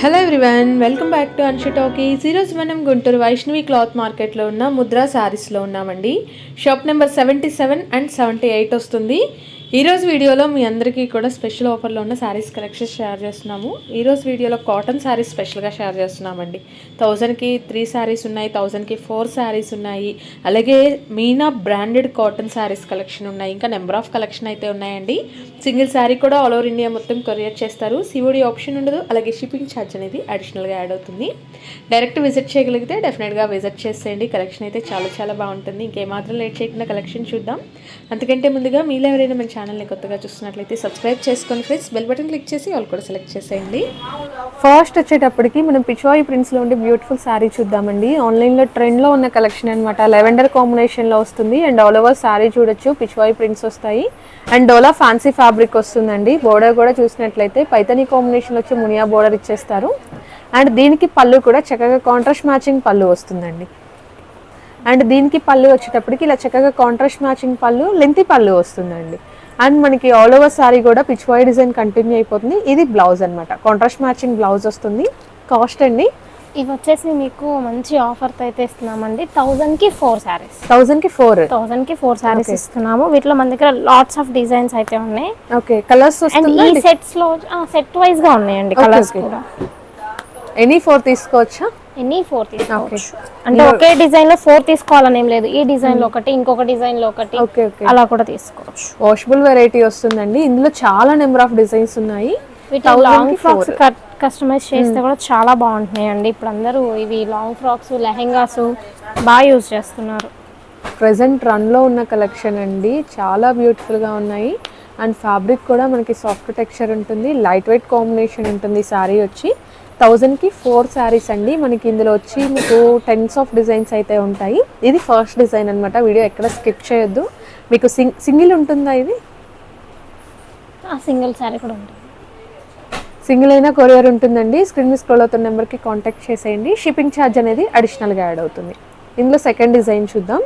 Hello everyone, welcome back to Anshu talkies. ఈరోజు మనం Guntur Vaishnavi cloth మార్కెట్లో ఉన్న ముద్రా శారీస్లో ఉన్నామండి. షాప్ నెంబర్ 77 అండ్ 78 వస్తుంది. ఈరోజు వీడియోలో మీ అందరికీ కూడా స్పెషల్ ఆఫర్లో ఉన్న శారీస్ కలెక్షన్స్ షేర్ చేస్తున్నాము. ఈరోజు వీడియోలో కాటన్ శారీస్ స్పెషల్గా షేర్ చేస్తున్నామండి. 1000కి 3 శారీస్ ఉన్నాయి, 1000కి 4 శారీస్ ఉన్నాయి. అలాగే Meena branded cotton saris collection ఉన్నాయి. ఇంకా నెంబర్ ఆఫ్ కలెక్షన్ అయితే ఉన్నాయండి. సింగిల్ శారీ కూడా ఆల్ ఓవర్ ఇండియా మొత్తం కొరియర్ చేస్తారు. సిఓడి ఆప్షన్ ఉండదు. అలాగే షిప్పింగ్ ఛార్జ్ అనేది అడిషనల్గా యాడ్ అవుతుంది. డైరెక్ట్ విజిట్ చేయగలిగితే డెఫినెట్గా విజిట్ చేసేయండి. కలెక్షన్ అయితే చాలా బాగుంటుంది. ఇంకేమాత్రం లేట్ చేయకుండా కలెక్షన్ చూద్దాం. అంతకంటే ముందుగా మీలో ఎవరైనా మన ఛానల్ని కొత్తగా చూస్తున్నట్లయితే సబ్స్క్రైబ్ చేసుకొని ఫ్రెండ్స్ బెల్ బటన్ క్లిక్ చేసి ఆల్ కూడా సెలెక్ట్ చేసేయండి. ఫస్ట్ వచ్చేటప్పటికి మనం పిచ్వాయి ప్రింట్స్లో ఉండే బ్యూటిఫుల్ శారీ చూద్దామండి. ఆన్లైన్లో ట్రెండ్లో ఉన్న కలెక్షన్ అనమాట. లెవెండర్ కాంబినేషన్లో వస్తుంది అండ్ ఆల్ ఓవర్ శారీ చూడొచ్చు. పిచ్వాయి ప్రింట్స్ వస్తాయి అండ్ డోలా ఫ్యాన్సీ ఫ్యాబ్రిక్ వస్తుందండి. బోర్డర్ కూడా చూసినట్లయితే పైతనీ కాంబినేషన్ వచ్చి మునియా బోర్డర్ ఇచ్చేస్తారు. అండ్ దీనికి పళ్ళు కూడా చక్కగా కాంట్రాస్ట్ మ్యాచింగ్ పళ్ళు వస్తుందండి. అండ్ దీనికి పళ్ళు వచ్చేటప్పటికి ఇలా చక్కగా కాంట్రాస్ట్ మ్యాచింగ్ పళ్ళు, లెంతీ పళ్ళు వస్తుందండి. అండ్ మనకి ఆల్ ఓవర్ సారీ కూడా పిచ్ వై డిజైన్ కంటిన్యూ అయిపోతుంది. ఇది బ్లౌజ్ అనమాట, కాంట్రాస్ట్ మ్యాచింగ్ బ్లౌజ్ వస్తుంది. కాస్ట్ అండి ఇవి వచ్చేసి మీకు మంచి ఆఫర్ అయితే ఇస్తున్నామండి. 1000కి 4 శారీస్. 1000కి 4 శారీస్ ఇస్తున్నాము. వీటిలో మన దగ్గర లాట్స్ ఆఫ్ డిజైన్స్ అయితే ఉన్నాయి. ఓకే, కలర్స్ అండ్ ఈ సెట్స్ లో సెట్ వైజ్ గా ఉన్నాయండి కలర్స్ కూడా. ఎనీ 4 తీసుకోవచ్చా? ఎనీ 4 తీసుకోవచ్చు. అంటే ఒకే డిజైన్ లో 4 తీసుకోవాలని ఏం లేదు. ఈ డిజైన్ లో ఒకటి, ఇంకొక డిజైన్ లో ఒకటి, అలా కూడా తీసుకోవచ్చు. వాషబుల్ వెరైటీ వస్తుందండి. ఇందులో చాలా నెంబర్ ఆఫ్ డిజైన్స్ ఉన్నాయి. లాంగ్ ఫ్రాక్స్ కస్టమైజ్ చేస్తే కూడా చాలా బాగుంటున్నాయండి. ఇప్పుడు అందరూ ఇవి లాంగ్ ఫ్రాక్స్, లెహెంగాస్ బాగా యూజ్ చేస్తున్నారు. ప్రెసెంట్ రన్లో ఉన్న కలెక్షన్ అండి. చాలా బ్యూటిఫుల్గా ఉన్నాయి. అండ్ ఫ్యాబ్రిక్ కూడా మనకి సాఫ్ట్ టెక్స్చర్ ఉంటుంది, లైట్ వెయిట్ కాంబినేషన్ ఉంటుంది. శారీ వచ్చి 1000కి 4 శారీస్ అండి. మనకి ఇందులో వచ్చి మీకు టెన్స్ ఆఫ్ డిజైన్స్ అయితే ఉంటాయి. ఇది ఫస్ట్ డిజైన్ అనమాట. వీడియో ఎక్కడ స్కిప్ చేయొద్దు. మీకు సింగిల్ ఉంటుందా? ఇది సింగిల్ శారీ కూడా ఉంటుంది. సింగిల్ అయినా కొరియర్ ఉంటుందండి. స్క్రీన్ మీద స్క్రోల్ అవుతున్న నెంబర్కి కాంటాక్ట్ చేసేయండి. షిప్పింగ్ ఛార్జ్ అనేది అడిషనల్గా యాడ్ అవుతుంది. ఇందులో సెకండ్ డిజైన్ చూద్దాం.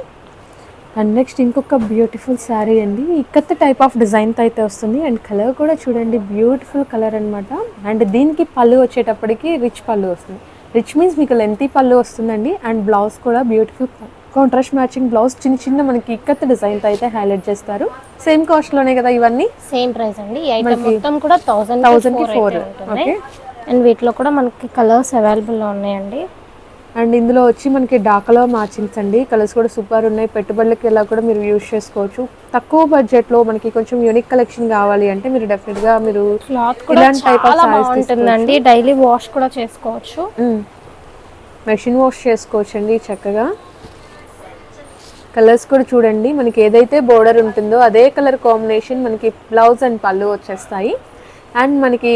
అండ్ నెక్స్ట్ ఇంకొక బ్యూటిఫుల్ శారీ అండి. ఇక్కత్త టైప్ ఆఫ్ డిజైన్తో అయితే వస్తుంది. అండ్ కలర్ కూడా చూడండి, బ్యూటిఫుల్ కలర్ అనమాట. అండ్ దీనికి పళ్ళు వచ్చేటప్పటికి రిచ్ పళ్ళు వస్తుంది. రిచ్ మీన్స్ మీకు లెంతీ పళ్ళు వస్తుందండి. అండ్ బ్లౌజ్ కూడా బ్యూటిఫుల్ కాంట్రాస్ట్ మ్యాచింగ్ బ్లౌజ్. చిన్న మనకి ఇక్కత్త డిజైన్తో అయితే హైలైట్ చేస్తారు. సేమ్ కాస్ట్లోనే కదా ఇవన్నీ? సేమ్ ప్రైస్ అండి. ఈ ఐటమ్ మొత్తం కూడా 1000కి 4. ఓకే. అండ్ వీటిలో కూడా మనకి కలర్స్ అవైలబుల్లో ఉన్నాయండి. అండ్ ఇందులో వచ్చి మనకి డార్క్లో మ్యాచింగ్స్ అండి. కలర్స్ కూడా సూపర్ ఉన్నాయి. పెట్టుబడులకి ఇలా కూడా మీరు యూజ్ చేసుకోవచ్చు. తక్కువ బడ్జెట్లో మనకి కొంచెం యూనిక్ కలెక్షన్ కావాలి అంటే మీరు డెఫినెట్గా మీరు క్లాత్ కూడా చాలా బాగుంటుందండి. డైలీ వాష్ కూడా చేసుకోవచ్చు. మెషిన్ వాష్ చేసుకోవచ్చు అండి చక్కగా. కలర్స్ కూడా చూడండి, మనకి ఏదైతే బోర్డర్ ఉంటుందో అదే కలర్ కాంబినేషన్ మనకి బ్లౌజ్ అండ్ పళ్ళు వచ్చేస్తాయి. అండ్ మనకి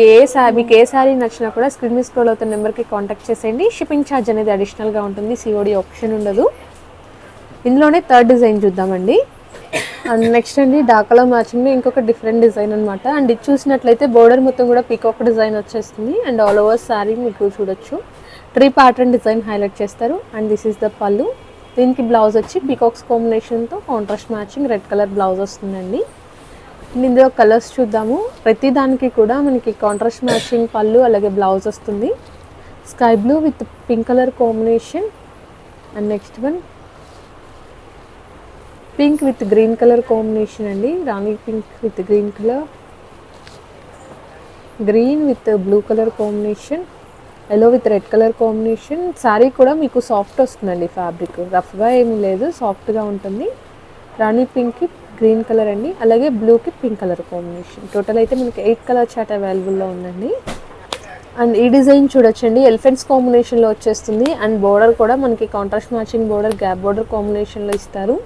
మీకు ఏ శారీ నచ్చినా కూడా స్క్రీన్ మీద స్క్రోల్ అవుతున్న నెంబర్కి కాంటాక్ట్ చేసేయండి. షిప్పింగ్ ఛార్జ్ అనేది అడిషనల్గా ఉంటుంది. సిఓడి ఆప్షన్ ఉండదు. ఇందులోనే థర్డ్ డిజైన్ చూద్దామండి. అండ్ నెక్స్ట్ అండి డార్క్లో మ్యాచింగ్ ఇంకొక డిఫరెంట్ డిజైన్ అనమాట. అండ్ ఇది చూసినట్లయితే బోర్డర్ మొత్తం కూడా పీకాక్ డిజైన్ వచ్చేస్తుంది. అండ్ ఆల్ ఓవర్ శారీ మీకు చూడొచ్చు. 3 ప్యాటర్న్ డిజైన్ హైలైట్ చేస్తారు. అండ్ దిస్ ఈస్ ద పళ్ళు. దీనికి బ్లౌజ్ వచ్చి పీకాక్స్ కాంబినేషన్తో contrast matching red colour blouse వస్తుందండి. ఇందులో కలర్స్ చూద్దాము. ప్రతి దానికి కూడా మనకి కాంట్రాస్ట్ మ్యాచింగ్ పళ్ళు అలాగే బ్లౌజ్ వస్తుంది. Sky blue with pink colour combination. And next one pink with green colour combination అండి. Rani pink with green colour, green with blue colour combination, yellow with red colour combination. Sari కూడా మీకు soft వస్తుందండి. Fabric రఫ్గా ఏమీ లేదు, సాఫ్ట్గా ఉంటుంది. రాణి పింక్కి గ్రీన్ కలర్ అండి, అలాగే బ్లూకి పింక్ కలర్ కాంబినేషన్. టోటల్ అయితే మనకి 8 కలర్ చార్ట్ అవైలబుల్లో ఉందండి. అండ్ ఈ డిజైన్ చూడొచ్చండి, ఎలిఫెంట్స్ కాంబినేషన్లో వచ్చేస్తుంది. అండ్ బోర్డర్ కూడా మనకి contrast matching border, gap border కాంబినేషన్లో ఇస్తారు.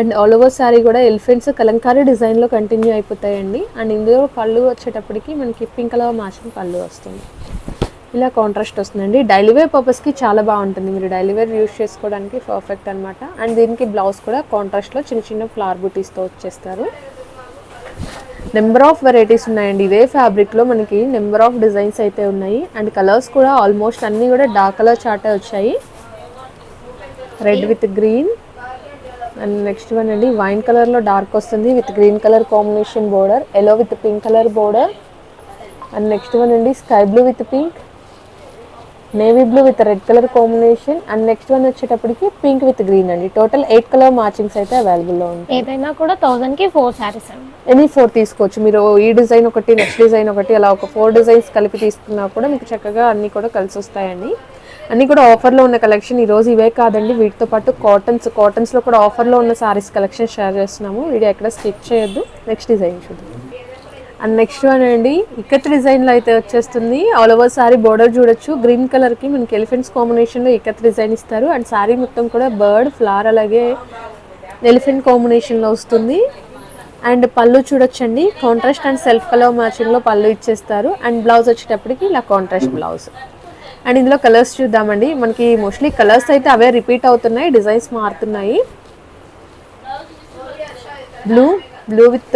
అండ్ ఆల్ ఓవర్ శారీ కూడా ఎలిఫెంట్స్ కలంకారీ డిజైన్లో కంటిన్యూ అయిపోతాయండి. అండ్ ఇందులో పళ్ళు వచ్చేటప్పటికి మనకి పింక్ కలర్ మ్యాచింగ్ పళ్ళు వస్తుంది. ఇలా కాంట్రాస్ట్ వస్తుందండి. డైలీ వేర్ పర్పస్కి చాలా బాగుంటుంది. మీరు డైలీ వేర్ యూజ్ చేసుకోవడానికి పర్ఫెక్ట్ అనమాట. అండ్ దీనికి బ్లౌజ్ కూడా కాంట్రాస్ట్లో చిన్న ఫ్లవర్ బూటీస్తో వచ్చేస్తారు. నెంబర్ ఆఫ్ వెరైటీస్ ఉన్నాయండి. ఇదే ఫ్యాబ్రిక్లో మనకి నెంబర్ ఆఫ్ డిజైన్స్ అయితే ఉన్నాయి. అండ్ కలర్స్ కూడా ఆల్మోస్ట్ అన్నీ కూడా డార్క్ కలర్ చార్టే వచ్చాయి. Red with green. And next one అండి వైన్ కలర్లో డార్క్ వస్తుంది with green colour combination border, yellow with pink colour border. And next one అండి sky blue with pink, navy blue with red colour combination. And next one వచ్చేటప్పటికి pink with green అండి. Total 8 colour matchings అయితే అవైలబుల్లో ఉంటాయి. ఏదైనా కూడా 1000 కి 4 సారీస్ అండి. ఎనీ 4 తీసుకోవచ్చు మీరు. ఈ డిజైన్ ఒకటి, నెక్స్ట్ డిజైన్ ఒకటి, అలా ఒక 4 డిజైన్స్ కలిపి తీసుకున్నా కూడా మీకు చక్కగా అన్నీ కూడా కలిసి వస్తాయండి. అన్నీ కూడా ఆఫర్లో ఉన్న కలెక్షన్. ఈరోజు ఇవే కాదండి, వీటితో పాటు కాటన్స్లో కూడా ఆఫర్లో ఉన్న సారీస్ కలెక్షన్ షేర్ చేస్తున్నాము. వీడియో ఎక్కడ స్కిప్ చేయొద్దు. నెక్స్ట్ డిజైన్ చూద్దాం. అండ్ నెక్స్ట్ వన్ అండి, ఇక్కత్ డిజైన్లో అయితే వచ్చేస్తుంది. ఆల్ ఓవర్ సారీ బోర్డర్ చూడొచ్చు. గ్రీన్ కలర్కి మనకి ఎలిఫెంట్స్ కాంబినేషన్లో ఇక్కత్ డిజైన్ ఇస్తారు. అండ్ సారీ మొత్తం కూడా బర్డ్, ఫ్లవర్ అలాగే ఎలిఫెంట్ కాంబినేషన్లో వస్తుంది. అండ్ పళ్ళు చూడొచ్చండి, కాంట్రాస్ట్ అండ్ సెల్ఫ్ కలర్ మ్యాచింగ్లో పళ్ళు ఇచ్చేస్తారు. అండ్ బ్లౌజ్ వచ్చేటప్పటికి ఇలా కాంట్రాస్ట్ బ్లౌజ్. అండ్ ఇందులో కలర్స్ చూద్దామండి. మనకి మోస్ట్లీ కలర్స్ అయితే అవే రిపీట్ అవుతున్నాయి, డిజైన్స్ మారుతున్నాయి. Blue with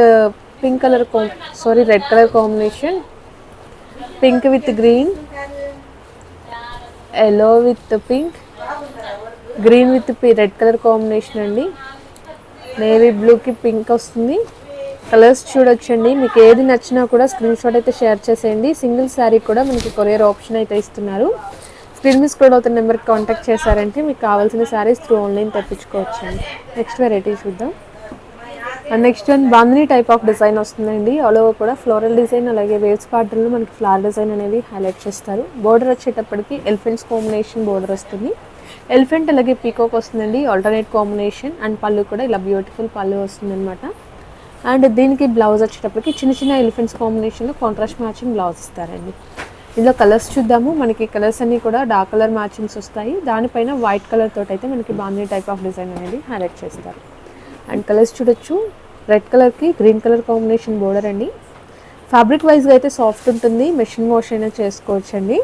pink colour red colour combination, pink with green, yellow with pink, green with red colour combination అండి. నేవీ బ్లూకి పింక్ వస్తుంది. కలర్స్ చూడొచ్చండి. మీకు ఏది నచ్చినా కూడా స్క్రీన్ షాట్ అయితే షేర్ చేసేయండి. సింగిల్ శారీ కూడా మనకి కొరియర్ ఆప్షన్ అయితే ఇస్తున్నారు. స్క్రీన్ మీద స్క్రోల్ అవుతున్న నెంబర్కి కాంటాక్ట్ చేశారంటే మీకు కావాల్సిన శారీస్ త్రూ ఆన్లైన్ తెప్పించుకోవచ్చండి. నెక్స్ట్ వెరైటీ చూద్దాం. And next one bandhani type of design వస్తుందండి. ఆల్ ఓవర్ కూడా ఫ్లోరల్ డిజైన్ అలాగే వేవ్స్ ప్యాటర్న్లో మనకి ఫ్లవర్ డిజైన్ అనేది హైలైట్ చేస్తారు. బోర్డర్ వచ్చేటప్పటికి ఎలిఫెంట్స్ కాంబినేషన్ బోర్డర్ వస్తుంది. ఎలిఫెంట్ అలాగే పీకాక్ వస్తుందండి, ఆల్టర్నేట్ కాంబినేషన్. అండ్ పళ్ళు కూడా ఇలా బ్యూటిఫుల్ పళ్ళు వస్తుంది అనమాట. అండ్ దీనికి బ్లౌజ్ వచ్చేటప్పటికి చిన్న చిన్న ఎలిఫెంట్స్ కాంబినేషన్లో కాంట్రాస్ట్ మ్యాచింగ్ బ్లౌజ్ ఇస్తారండి. ఇందులో కలర్స్ చూద్దాము. మనకి కలర్స్ అన్నీ కూడా డార్క్ కలర్ మ్యాచింగ్స్ వస్తాయి. దానిపైన వైట్ కలర్ తోటి అయితే మనకి బాందిని టైప్ ఆఫ్ డిజైన్ అనేది హైలైట్ చేస్తారు. అండ్ కలర్స్ చూడొచ్చు, రెడ్ కలర్కి గ్రీన్ కలర్ కాంబినేషన్ బోర్డర్ అండి. ఫ్యాబ్రిక్ వైజ్గా అయితే సాఫ్ట్ ఉంటుంది, మెషిన్ వాష్ అయినా చేసుకోవచ్చు అండి.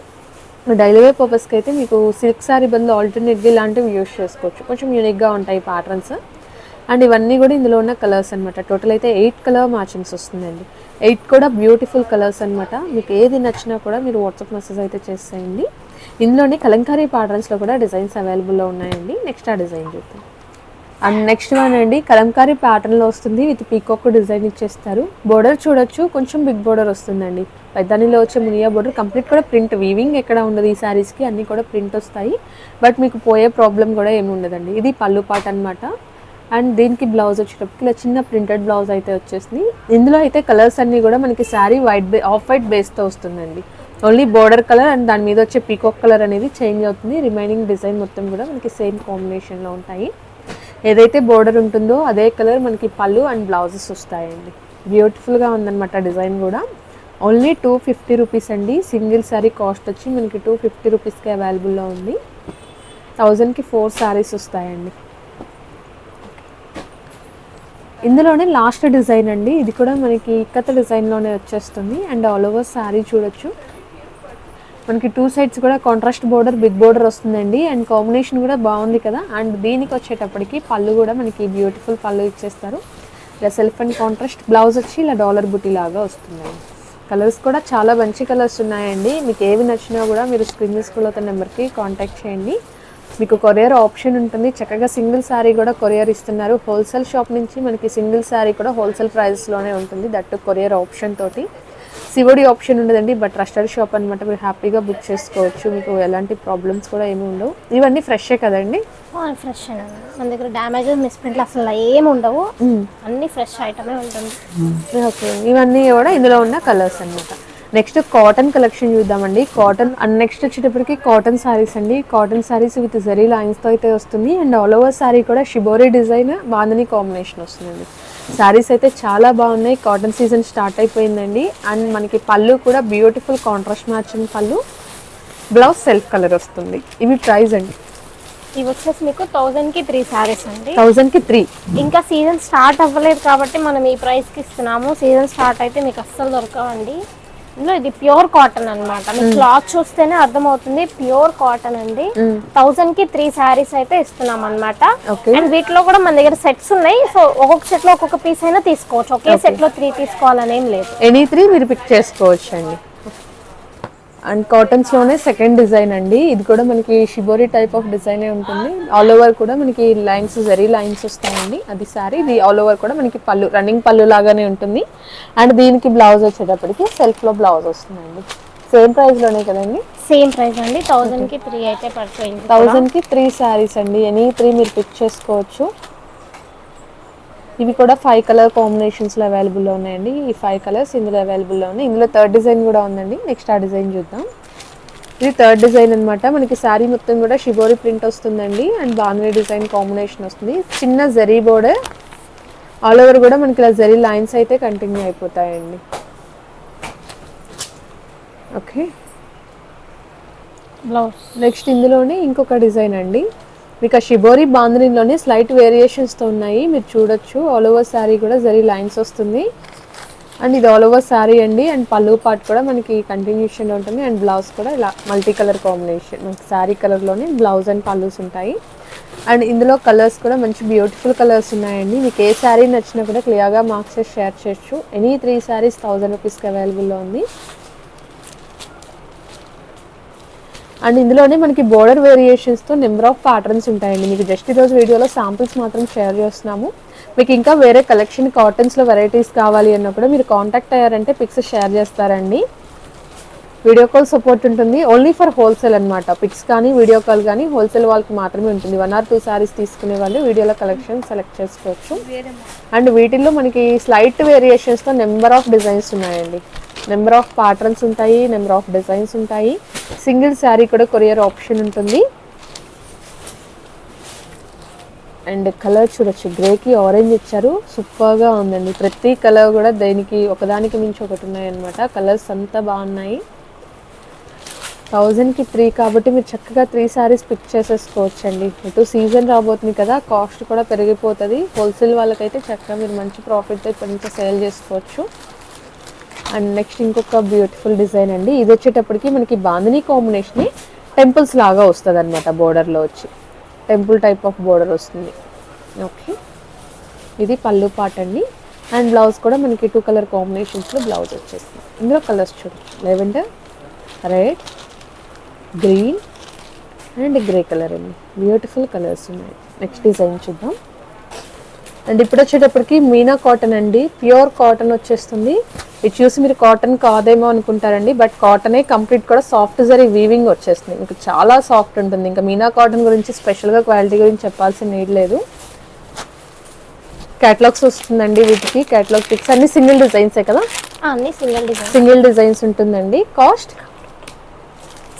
డైలీ వేర్ పర్పస్కి అయితే మీకు సిల్క్ శారీ బదులు ఆల్టర్నేట్గా ఇలాంటివి యూస్ చేసుకోవచ్చు. కొంచెం యూనిక్గా ఉంటాయి ప్యాటర్న్స్. అండ్ ఇవన్నీ కూడా ఇందులో ఉన్న కలర్స్ అనమాట. టోటల్ అయితే 8 కలర్ మ్యాచింగ్స్ వస్తుందండి. 8 కూడా బ్యూటిఫుల్ కలర్స్ అనమాట. మీకు ఏది నచ్చినా కూడా మీరు వాట్సాప్ మెసేజ్ అయితే చేసేయండి. ఇందులోనే కలంకారీ ప్యాటర్న్స్లో కూడా డిజైన్స్ అవైలబుల్లో ఉన్నాయండి. నెక్స్ట్ ఆ డిజైన్ చూద్దాం. అండ్ నెక్స్ట్ వన్ అండి, కలంకారీ ప్యాటర్న్లో వస్తుంది. విత్ పీకాక్ డిజైన్ ఇచ్చేస్తారు. బోర్డర్ చూడొచ్చు, కొంచెం బిగ్ బోర్డర్ వస్తుందండి. పెద్దనిలో వచ్చే మునియా బోర్డర్ కంప్లీట్ కూడా ప్రింట్, వీవింగ్ ఎక్కడ ఉండదు. ఈ శారీస్కి అన్నీ కూడా ప్రింట్ వస్తాయి. బట్ మీకు పోయే ప్రాబ్లం కూడా ఏమి ఉండదండి. ఇది పళ్ళు పాట అనమాట. అండ్ దీనికి బ్లౌజ్ వచ్చేటప్పటికి ఇలా చిన్న ప్రింటెడ్ బ్లౌజ్ అయితే వచ్చేసింది. ఇందులో అయితే కలర్స్ అన్నీ కూడా మనకి శారీ ఆఫ్ వైట్ బేస్తో వస్తుందండి. ఓన్లీ బోర్డర్ కలర్ అండ్ దాని మీద వచ్చే పీకాక్ కలర్ అనేది చేంజ్ అవుతుంది. రిమైనింగ్ డిజైన్ మొత్తం కూడా మనకి సేమ్ కాంబినేషన్లో ఉంటాయి. ఏదైతే బోర్డర్ ఉంటుందో అదే కలర్ మనకి పళ్ళు అండ్ బ్లౌజెస్ వస్తాయండి. బ్యూటిఫుల్గా ఉందన్నమాట డిజైన్ కూడా. ఓన్లీ 250 రూపీస్ అండి. సింగిల్ శారీ కాస్ట్ వచ్చి మనకి 250 రూపీస్కి అవైలబుల్లో ఉంది. 1000కి 4 శారీస్ వస్తాయండి. ఇందులోనే లాస్ట్ డిజైన్ అండి. ఇది కూడా మనకి ఇక్కత డిజైన్లోనే వచ్చేస్తుంది. అండ్ ఆల్ ఓవర్ శారీ చూడొచ్చు. మనకి 2 సైడ్స్ కూడా కాంట్రాస్ట్ బోర్డర్, బిగ్ బోర్డర్ వస్తుందండి. అండ్ కాంబినేషన్ కూడా బాగుంది కదా. అండ్ దీనికి వచ్చేటప్పటికి పళ్ళు కూడా మనకి బ్యూటిఫుల్ పళ్ళు ఇచ్చేస్తారు. ఇలా సెల్ఫ్ అండ్ కాంట్రాస్ట్. బ్లౌజ్ వచ్చి ఇలా డాలర్ బుటీ లాగా వస్తుందండి. కలర్స్ కూడా చాలా మంచి కలర్స్ ఉన్నాయండి. మీకు ఏవి నచ్చినా కూడా మీరు స్క్రీన్ స్కూల్ అవుతున్న నెంబర్కి కాంటాక్ట్ చేయండి. మీకు కొరియర్ ఆప్షన్ ఉంటుంది. చక్కగా సింగిల్ శారీ కూడా కొరియర్ ఇస్తున్నారు. హోల్సేల్ షాప్ నుంచి మనకి సింగిల్ శారీ కూడా హోల్సేల్ ప్రైస్లోనే ఉంటుంది. దట్టు కొరియర్ ఆప్షన్ తోటి. సివోడి ఆప్షన్ ఉండదండి. బట్ ట్రస్టెడ్ షాప్ అనమాట. మీరు హ్యాపీగా బుక్ చేసుకోవచ్చు. మీకు ఎలాంటి ప్రాబ్లమ్స్ కూడా ఏమి ఉండవు. ఇవన్నీ ఫ్రెషే కదండి? ఫ్రెష్ అండి. మన దగ్గర డ్యామేజ్, మిస్ప్రింట్లు అసలు ఏమి ఉండవు. అన్ని ఫ్రెష్ ఐటమే ఉంటుంది. ఓకే, ఇవన్నీ కూడా ఇందులో ఉన్న కలర్స్ అనమాట. నెక్స్ట్ కాటన్ కలెక్షన్ చూద్దామండి. కాటన్ అండ్ నెక్స్ట్ వచ్చేటప్పటికి కాటన్ శారీస్ అండి. కాటన్ శారీస్ విత్ జరీ లైన్స్తో అయితే వస్తుంది. అండ్ ఆల్ ఓవర్ శారీ కూడా షిబోరీ డిజైన్, బాందిని కాంబినేషన్ వస్తుందండి. శారీస్ అయితే చాలా బాగున్నాయి. కాటన్ సీజన్ స్టార్ట్ అయిపోయిందండి. అండ్ మనకి పళ్ళు కూడా బ్యూటిఫుల్ కాంట్రాస్ట్ మ్యాచింగ్ పళ్ళు. బ్లౌజ్ సెల్ఫ్ కలర్ వస్తుంది. ఇవి ప్రైస్ అండి. ఇవి వచ్చేసి మీకు 1000కి 3 శారీస్ అండి. 1000కి 3. ఇంకా సీజన్ స్టార్ట్ అవ్వలేదు కాబట్టి మనం ఈ ప్రైస్కి ఇస్తున్నాము. సీజన్ స్టార్ట్ అయితే మీకు అస్సలు దొరకవండి. ఇందులో ఇది ప్యూర్ కాటన్ అనమాట. మీకు క్లాత్ చూస్తేనే అర్థమవుతుంది, ప్యూర్ కాటన్ అండి. 1000కి 3 శారీస్ అయితే ఇస్తున్నాం అనమాట. అండ్ వీటిలో కూడా మన దగ్గర సెట్స్ ఉన్నాయి. సో ఒక్కొక్క సెట్ లో ఒక్కొక్క పీస్ అయినా తీసుకోవచ్చు. ఒకే సెట్ లో 3 తీసుకోవాలని ఏం లేదు. ఎనీ 3 మీరు పిక్ చేసుకోవచ్చు అండి. అండ్ కాటన్స్ లోనే సెకండ్ డిజైన్ అండి. ఇది కూడా మనకి షిబోరి టైప్ ఆఫ్ డిజైన్ ఉంటుంది. ఆల్ ఓవర్ కూడా మనకి లైన్స్, జరీ లైన్స్ వస్తాయండి. అది సారీ. ఇది ఆల్ ఓవర్ కూడా మనకి పళ్ళు, రన్నింగ్ పళ్ళు లాగానే ఉంటుంది. అండ్ దీనికి బ్లౌజ్ వచ్చేటప్పటికి సెల్ఫ్ లో బ్లౌజ్ వస్తుందండి. సేమ్ ప్రైస్లోనే కదండి? సేమ్ ప్రైస్ అండి, 1000కి 3 అయితే పడుతుంది. 1000కి 3 శారీస్ అండి, ఎనీ 3 మీరు పిక్ చేసుకోవచ్చు. ఇవి కూడా 5 కలర్ కాంబినేషన్స్లో అవైలబుల్లో ఉన్నాయండి. ఈ 5 కలర్స్ ఇందులో అవైలబుల్లో ఉన్నాయి. ఇందులో థర్డ్ డిజైన్ కూడా ఉందండి. నెక్స్ట్ ఆ డిజైన్ చూద్దాం. ఇది థర్డ్ డిజైన్ అనమాట. మనకి శారీ మొత్తం కూడా షిబోరి ప్రింట్ వస్తుందండి అండ్ బాంధనీ డిజైన్ కాంబినేషన్ వస్తుంది. చిన్న జరీ బోర్డర్, ఆల్ ఓవర్ కూడా మనకి ఇలా జరీ లైన్స్ అయితే కంటిన్యూ అయిపోతాయండి. Okay, blouse. నెక్స్ట్ ఇందులోనే ఇంకొక డిజైన్ అండి. మీకు ఆ షిబోరి బాంధనీలోనే స్లైట్ వేరియేషన్స్తో ఉన్నాయి, మీరు చూడొచ్చు. ఆల్ ఓవర్ శారీ కూడా జరీ లైన్స్ వస్తుంది అండ్ ఇది ఆల్ ఓవర్ శారీ అండి. అండ్ పళ్ళు పార్ట్ కూడా మనకి కంటిన్యూషన్ ఉంటుంది అండ్ బ్లౌజ్ కూడా ఇలా మల్టీ కలర్ కాంబినేషన్, మనకి శారీ కలర్లోనే బ్లౌజ్ అండ్ పళ్ళుస్ ఉంటాయి. అండ్ ఇందులో కలర్స్ కూడా మంచి బ్యూటిఫుల్ కలర్స్ ఉన్నాయండి. మీకు ఏ శారీ నచ్చినా కూడా క్లియర్గా మార్క్స్ షేర్ చేయొచ్చు. ఎనీ 3 శారీస్ 1000 రూపీస్కి అవైలబుల్లో ఉంది. అండ్ ఇందులోనే మనకి బోర్డర్ వేరియేషన్స్తో నెంబర్ ఆఫ్ ప్యాటర్న్స్ ఉంటాయండి. మీకు జస్ట్ ఈరోజు వీడియోలో శాంపిల్స్ మాత్రం షేర్ చేస్తున్నాము. మీకు ఇంకా వేరే కలెక్షన్ కాటన్స్లో వెరైటీస్ కావాలి అన్నా కూడా మీరు కాంటాక్ట్ అయ్యారంటే పిక్స్ షేర్ చేస్తారండి. వీడియో కాల్ సపోర్ట్ ఉంటుంది, ఓన్లీ ఫర్ హోల్సేల్ అనమాట. పిక్స్ కానీ వీడియో కాల్ కానీ హోల్సేల్ వాళ్ళకి మాత్రమే ఉంటుంది. 1 or 2 శారీస్ తీసుకునే వాళ్ళు వీడియోలో కలెక్షన్ సెలెక్ట్ చేసుకోవచ్చు. అండ్ వీటిల్లో మనకి స్లైట్ వేరియేషన్స్తో నెంబర్ ఆఫ్ డిజైన్స్ ఉన్నాయండి. నెంబర్ ఆఫ్ ప్యాటర్న్స్ ఉంటాయి, నెంబర్ ఆఫ్ డిజైన్స్ ఉంటాయి. సింగిల్ శారీ కూడా కొరియర్ ఆప్షన్ ఉంటుంది. అండ్ కలర్ చూడొచ్చు, గ్రేకి ఆరెంజ్ ఇచ్చారు, సూపర్గా ఉందండి. ప్రతి కలర్ కూడా దేనికి ఒకదానికి మించి ఒకటి ఉన్నాయన్నమాట. కలర్స్ అంతా బాగున్నాయి. 1000కి 3 కాబట్టి మీరు చక్కగా 3 శారీస్ పిక్ చేసేసుకోవచ్చు అండి. ఇటు సీజన్ రాబోతుంది కదా, కాస్ట్ కూడా పెరిగిపోతుంది. హోల్సేల్ వాళ్ళకైతే చక్కగా మీరు మంచి ప్రాఫిట్ ఇప్పటి నుంచి సేల్ చేసుకోవచ్చు. అండ్ నెక్స్ట్ ఇంకొక బ్యూటిఫుల్ డిజైన్ అండి. ఇది వచ్చేటప్పటికి మనకి బాంధనీ కాంబినేషన్ టెంపుల్స్ లాగా వస్తుంది అనమాట. బోర్డర్లో వచ్చి టెంపుల్ టైప్ ఆఫ్ బోర్డర్ వస్తుంది. ఓకే, ఇది పళ్ళు పార్ట్ అండి. అండ్ బ్లౌజ్ కూడా మనకి 2 కలర్ కాంబినేషన్స్లో బ్లౌజ్ వచ్చేస్తుంది. ఇందులో కలర్స్ చూడొచ్చు, lavender, red, green and grey colour అండి. బ్యూటిఫుల్ కలర్స్ ఉన్నాయి. నెక్స్ట్ డిజైన్ చూద్దాం. అండ్ ఇప్పుడు వచ్చేటప్పటికి మీనా కాటన్ అండి, ప్యూర్ కాటన్ వచ్చేస్తుంది. ఇది చూసి మీరు కాటన్ కాదేమో అనుకుంటారండి, బట్ కాటనే కంప్లీట్ కూడా సాఫ్ట్ జరీ వీవింగ్ వచ్చేస్తుంది. మీకు చాలా సాఫ్ట్ ఉంటుంది. ఇంకా మీనా కాటన్ గురించి స్పెషల్గా క్వాలిటీ గురించి చెప్పాల్సిన నీడ్ లేదు. క్యాటలాగ్స్ వస్తుందండి వీటికి, క్యాటలాగ్ పిక్స్ అన్ని సింగిల్ డిజైన్సే కదా? అన్ని సింగిల్ డిజైన్స్ ఉంటుందండి. కాస్ట్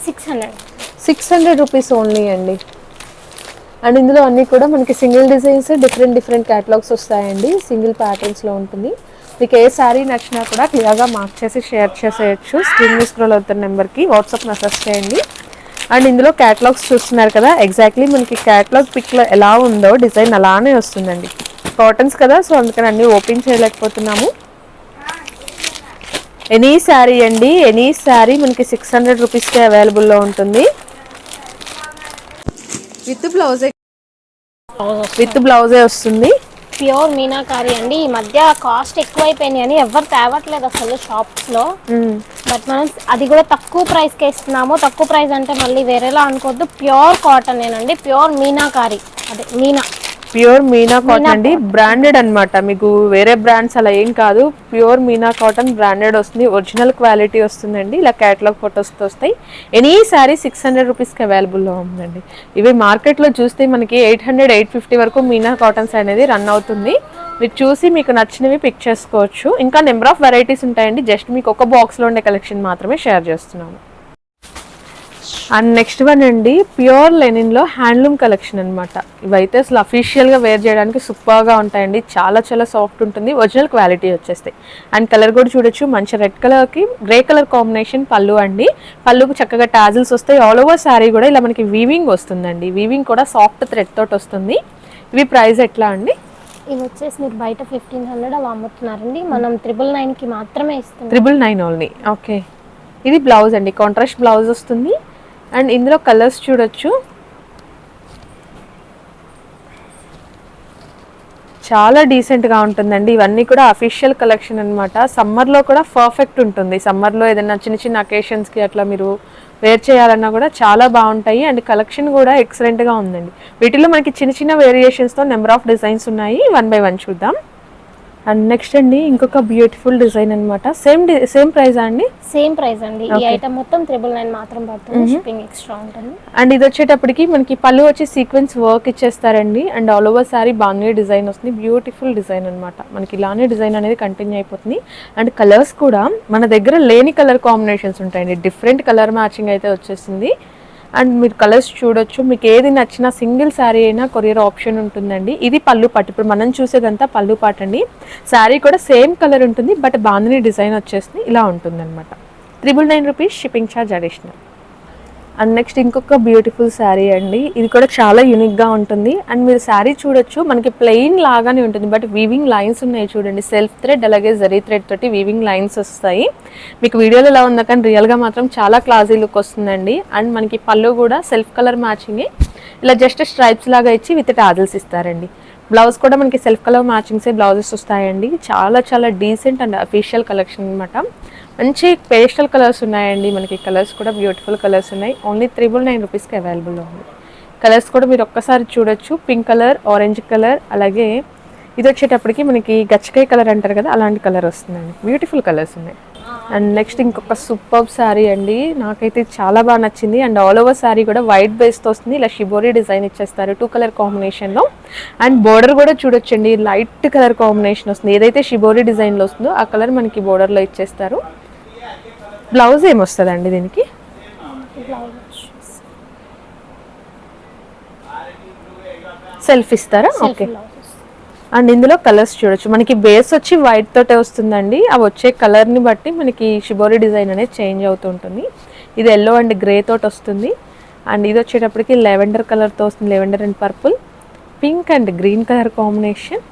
600 రూపీస్ ఓన్లీ అండి. అండ్ ఇందులో అన్నీ కూడా మనకి సింగిల్ డిజైన్స్, డిఫరెంట్ క్యాటలాగ్స్ వస్తాయండి. సింగిల్ ప్యాటర్న్స్లో ఉంటుంది. మీకు ఏ శారీ నచ్చినా కూడా క్లియర్గా మార్క్ చేసి షేర్ చేసేయచ్చు. స్క్రీన్ మీద స్క్రోల్ అవుతున్న నెంబర్కి వాట్సాప్ మెసేజ్ చేయండి. అండ్ ఇందులో క్యాటలాగ్స్ చూస్తున్నారు కదా, ఎగ్జాక్ట్లీ మనకి క్యాటలాగ్ పిక్లో ఎలా ఉందో డిజైన్ అలానే వస్తుందండి. కాటన్స్ కదా, సో అందుకని అన్నీ ఓపెన్ చేయలేకపోతున్నాము. ఎనీ శారీ అండి, ఎనీ శారీ మనకి 600 రూపీస్కే అవైలబుల్లో ఉంటుంది. విత్ బ్లౌజే వస్తుంది. ప్యూర్ మీనాకారి అండి. ఈ మధ్య కాస్ట్ ఎక్కువైపోయినాయి అని ఎవరు తేవట్లేదు అసలు షాప్స్లో. బట్ మనం అది కూడా తక్కువ ప్రైస్కే ఇస్తున్నాము. తక్కువ ప్రైస్ అంటే మళ్ళీ వేరేలా అనుకోవద్దు. ప్యూర్ కాటన్ ఏనండి, ప్యూర్ మీనాకారి, అదే ప్యూర్ మీనా కాటన్ అండి, బ్రాండెడ్ అనమాట. మీకు వేరే బ్రాండ్స్ అలా ఏం కాదు. ప్యూర్ మీనా కాటన్ బ్రాండెడ్ వస్తుంది, ఒరిజినల్ క్వాలిటీ వస్తుందండి. ఇలా క్యాటలాగ్ ఫొటోస్తో వస్తాయి. ఎనీ శారీ 600 రూపీస్కి అవైలబుల్లో ఉందండి. ఇవి మార్కెట్లో చూస్తే మనకి 800-850 వరకు మీనా కాటన్స్ అనేది రన్ అవుతుంది. మీరు చూసి మీకు నచ్చినవి పిక్ చేసుకోవచ్చు. ఇంకా నెంబర్ ఆఫ్ వెరైటీస్ ఉంటాయండి. జస్ట్ మీకు ఒక బాక్స్లో ఉండే కలెక్షన్ మాత్రమే షేర్ చేస్తున్నాము. అండ్ నెక్స్ట్ వన్ అండి, ప్యూర్ లెనిన్లో హ్యాండ్లూమ్ కలెక్షన్ అనమాట. ఇవైతే అసలు అఫీషియల్గా వేర్ చేయడానికి సూపర్గా ఉంటాయండి. చాలా సాఫ్ట్ ఉంటుంది, ఒరిజినల్ క్వాలిటీ వచ్చేస్తాయి. అండ్ కలర్ కూడా చూడొచ్చు, మంచి రెడ్ కలర్కి గ్రే కలర్ కాంబినేషన్ పళ్ళు అండి. పళ్ళుకు చక్కగా టాజిల్స్ వస్తాయి. ఆల్ ఓవర్ శారీ కూడా ఇలా మనకి వీవింగ్ వస్తుందండి. వీవింగ్ కూడా సాఫ్ట్ థ్రెడ్ తోటి వస్తుంది. ఇవి ప్రైస్ ఎట్లా అండి? ఇవి వచ్చేసి మీకు బయట 1500 అలా అమ్ముతున్నారండి, మనం 999కి మాత్రమే ఇస్తున్నాం. 999 ఓన్లీ. ఓకే, ఇది బ్లౌజ్ అండి, కాంట్రాస్ట్ బ్లౌజ్ వస్తుంది. అండ్ ఇందులో కలర్స్ చూడొచ్చు, చాలా డీసెంట్గా ఉంటుందండి. ఇవన్నీ కూడా అఫీషియల్ కలెక్షన్ అనమాట. సమ్మర్లో కూడా పర్ఫెక్ట్ ఉంటుంది. సమ్మర్లో ఏదైనా చిన్న అకేషన్స్కి అట్లా మీరు వేర్ చేయాలన్నా కూడా చాలా బాగుంటాయి. అండ్ కలెక్షన్ కూడా ఎక్సలెంట్గా ఉందండి. వీటిలో మనకి చిన్న వేరియేషన్స్తో నెంబర్ ఆఫ్ డిజైన్స్ ఉన్నాయి. 1 by 1 చూద్దాం. అండ్ నెక్స్ట్ అండి ఇంకొక బ్యూటిఫుల్ డిజైన్ అనమాట. సేమ్ ప్రైస్ అండి? సేమ్ ప్రైస్ అండి. ఈ ఐటమ్ మొత్తం 999 మాత్రం పడుతుంది. షిప్పింగ్ ఎక్స్ట్రా ఉంటుంది. అండ్ ఇది వచ్చేటప్పటికి మనకి పళ్ళు వచ్చి సీక్వెన్స్ వర్క్ ఇచ్చేస్తారండి. అండ్ ఆల్ ఓవర్ సారీ బాగుంది డిజైన్ వస్తుంది. బ్యూటిఫుల్ డిజైన్ అనమాట. మనకి ఇలానే డిజైన్ అనేది కంటిన్యూ అయిపోతుంది. అండ్ కలర్స్ కూడా మన దగ్గర లేని కలర్ కాంబినేషన్స్ ఉంటాయండి. డిఫరెంట్ కలర్ మ్యాచింగ్ అయితే వచ్చేసింది. అండ్ మీరు కలర్స్ చూడొచ్చు. మీకు ఏది నచ్చినా సింగిల్ శారీ అయినా కొరియర్ ఆప్షన్ ఉంటుందండి. ఇది పళ్ళు పాటు. ఇప్పుడు మనం చూసేదంతా పళ్ళు పాటు అండి. శారీ కూడా సేమ్ కలర్ ఉంటుంది, బట్ బాందిని డిజైన్ వచ్చేసింది. ఇలా ఉంటుంది అనమాట. 999 rupees shipping charge additional. And next ఇంకొక బ్యూటిఫుల్ శారీ అండి. ఇది కూడా చాలా యూనిక్గా ఉంటుంది. అండ్ మీరు శారీ చూడొచ్చు, మనకి ప్లెయిన్ లాగానే ఉంటుంది, బట్ వీవింగ్ లైన్స్ ఉన్నాయి చూడండి. సెల్ఫ్ థ్రెడ్ అలాగే జరీ థ్రెడ్ తోటి వీవింగ్ లైన్స్ వస్తాయి. మీకు వీడియోలో ఎలా ఉందా కానీ రియల్గా మాత్రం చాలా క్లాసీ లుక్ వస్తుందండి. అండ్ మనకి పళ్ళు కూడా సెల్ఫ్ కలర్ మ్యాచింగ్ ఇలా జస్ట్ స్ట్రైప్స్ లాగా ఇచ్చి విత్ టాజిల్స్ ఇస్తారండి. బ్లౌజ్ కూడా మనకి సెల్ఫ్ కలర్ మ్యాచింగ్సే బ్లౌజెస్ వస్తాయండి. చాలా చాలా డీసెంట్ అండ్ అఫీషియల్ కలెక్షన్ అనమాట. మంచి పేస్టల్ కలర్స్ ఉన్నాయండి. మనకి కలర్స్ కూడా బ్యూటిఫుల్ కలర్స్ ఉన్నాయి. ఓన్లీ 999 రూపీస్కి అవైలబుల్లో ఉంది. కలర్స్ కూడా మీరు ఒక్కసారి చూడొచ్చు. పింక్ కలర్, ఆరెంజ్ కలర్, అలాగే ఇది వచ్చేటప్పటికి మనకి గచ్చకాయ కలర్ అంటారు కదా, అలాంటి కలర్ వస్తుందండి. బ్యూటిఫుల్ కలర్స్ ఉన్నాయి. అండ్ నెక్స్ట్ ఇంకొక సూపర్ శారీ అండి. నాకైతే చాలా బాగా నచ్చింది. అండ్ ఆల్ ఓవర్ శారీ కూడా వైట్ బేస్తో వస్తుంది. ఇలా షిబోరి డిజైన్ ఇచ్చేస్తారు 2 కలర్ కాంబినేషన్లో. అండ్ బోర్డర్ కూడా చూడొచ్చండి, లైట్ కలర్ కాంబినేషన్ వస్తుంది. ఏదైతే షిబోరి డిజైన్లో వస్తుందో ఆ కలర్ మనకి బోర్డర్లో ఇచ్చేస్తారు. బ్లౌజ్ ఏమొస్తుందండి దీనికి? సెల్ఫ్ ఇస్తారా? ఓకే. అండ్ ఇందులో కలర్స్ చూడొచ్చు. మనకి బేస్ వచ్చి వైట్ తోటే వస్తుందండి. అవి వచ్చే కలర్ని బట్టి మనకి షిబోరి డిజైన్ అనేది చేంజ్ అవుతూ ఉంటుంది. ఇది ఎల్లో అండ్ గ్రే తోటి వస్తుంది. అండ్ ఇది వచ్చేటప్పటికి లెవెండర్ కలర్తో వస్తుంది. Lavender and purple, pink and green colour combination,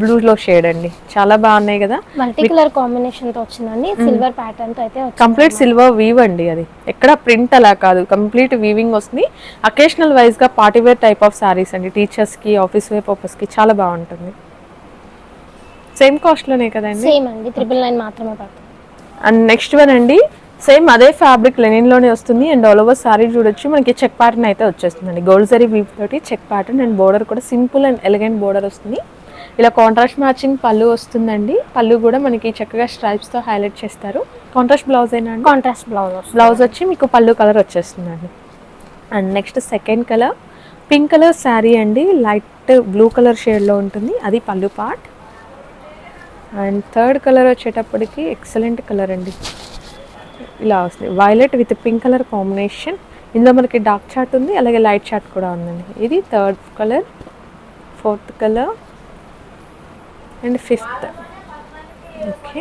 బ్లూలో షేడ్ అండి. చాలా బాగున్నాయి కదా. మల్టీ కలర్ కాంబినేషన్ తో వచ్చిందండి. సిల్వర్ ప్యాటర్న్ తో అయితే కంప్లీట్ సిల్వర్ వీవ్ అండి. అది ఎక్కడ ప్రింట్ అలా కాదు, కంప్లీట్ వీవింగ్ వస్తుంది. అకేషనల్ వైజ్ గా party wear type of saris అండి. టీచర్స్ కి, ఆఫీస్ వేర్ పర్పస్ కి చాలా బాగుంటుంది. సేమ్ కాస్ట్ లోనే కదండి? సేమ్ అండి, 999 మాత్రమే పడుతుంది. అండ్ నెక్స్ట్ వన్ అండి, సేమ్ అదే ఫ్యాబ్రిక్ లెనిన్ లోనే వస్తుంది. అండ్ ఆల్ ఓవర్ సారీ చూడొచ్చు. మనకి చెక్ ప్యాటర్న్ అయితే వచ్చేస్తుందండి. గోల్డ్ జరీ వీవ్ తోటి చెక్ ప్యాటర్న్. అండ్ బోర్డర్ కూడా సింపుల్ అండ్ ఎలిగెంట్ బోర్డర్ వస్తుంది. ఇలా కాంట్రాస్ట్ మ్యాచింగ్ పళ్ళు వస్తుందండి. పళ్ళు కూడా మనకి చక్కగా స్ట్రైప్స్ తో హైలైట్ చేస్తారు. కాంట్రాస్ట్ బ్లౌజ్ అయినా? కాంట్రాస్ట్ బ్లౌజ్ వచ్చి మీకు పళ్ళు కలర్ వచ్చేస్తుందండి. And next second colour pink colour sari అండి. లైట్ బ్లూ కలర్ షేడ్లో ఉంటుంది, అది పళ్ళు పార్ట్. అండ్ థర్డ్ కలర్ వచ్చేటప్పటికి ఎక్సలెంట్ కలర్ అండి. ఇలా వస్తుంది violet with pink colour combination. ఇందులో మనకి డార్క్ చార్ట్ ఉంది, అలాగే లైట్ చార్ట్ కూడా ఉందండి. ఇది third colour, fourth colour and fifth. Okay,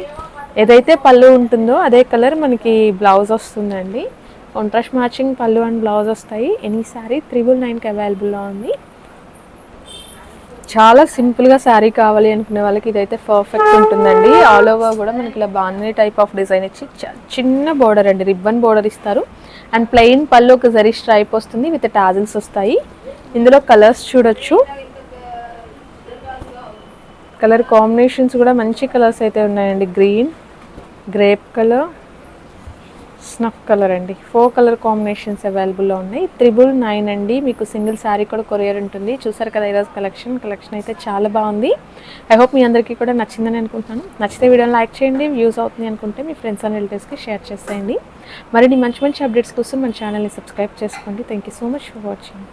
ఏదైతే పళ్ళు ఉంటుందో అదే కలర్ మనకి బ్లౌజ్ వస్తుందండి. కాంట్రాస్ట్ మ్యాచింగ్ పళ్ళు అండ్ బ్లౌజ్ వస్తాయి. ఎనీ శారీ 999కి అవైలబుల్లో ఉంది. చాలా సింపుల్గా శారీ కావాలి అనుకునే వాళ్ళకి ఇదైతే పర్ఫెక్ట్ ఉంటుందండి. ఆల్ ఓవర్ కూడా మనకి ఇలా బాగుంది టైప్ ఆఫ్ డిజైన్ ఇచ్చి చిన్న బోర్డర్ అండి, రిబ్బన్ బోర్డర్ ఇస్తారు. అండ్ ప్లెయిన్ పళ్ళు ఒక జరీ స్ట్రైప్ వస్తుంది విత్ టాజిల్స్ వస్తాయి. ఇందులో కలర్స్ చూడొచ్చు. కలర్ కాంబినేషన్స్ కూడా మంచి కలర్స్ అయితే ఉన్నాయండి. Green, grape colour, snuff colour అండి. 4 కలర్ కాంబినేషన్స్ అవైలబుల్లో ఉన్నాయి. 999 అండి. మీకు సింగిల్ శారీ కూడా కొరియర్ ఉంటుంది. చూసారు కదా ఈరోజు కలెక్షన్ అయితే చాలా బాగుంది. ఐ హోప్ మీ అందరికీ కూడా నచ్చిందని అనుకుంటున్నాను. నచ్చితే వీడియోని లైక్ చేయండి. వ్యూస్ అవుతుంది అనుకుంటే మీ ఫ్రెండ్స్ అండ్ రిలేటివ్స్కి షేర్ చేసేయండి. మరిన్ని మంచి అప్డేట్స్ కోసం మన ఛానల్ని సబ్స్క్రైబ్ చేసుకోండి. Thank you so much for watching.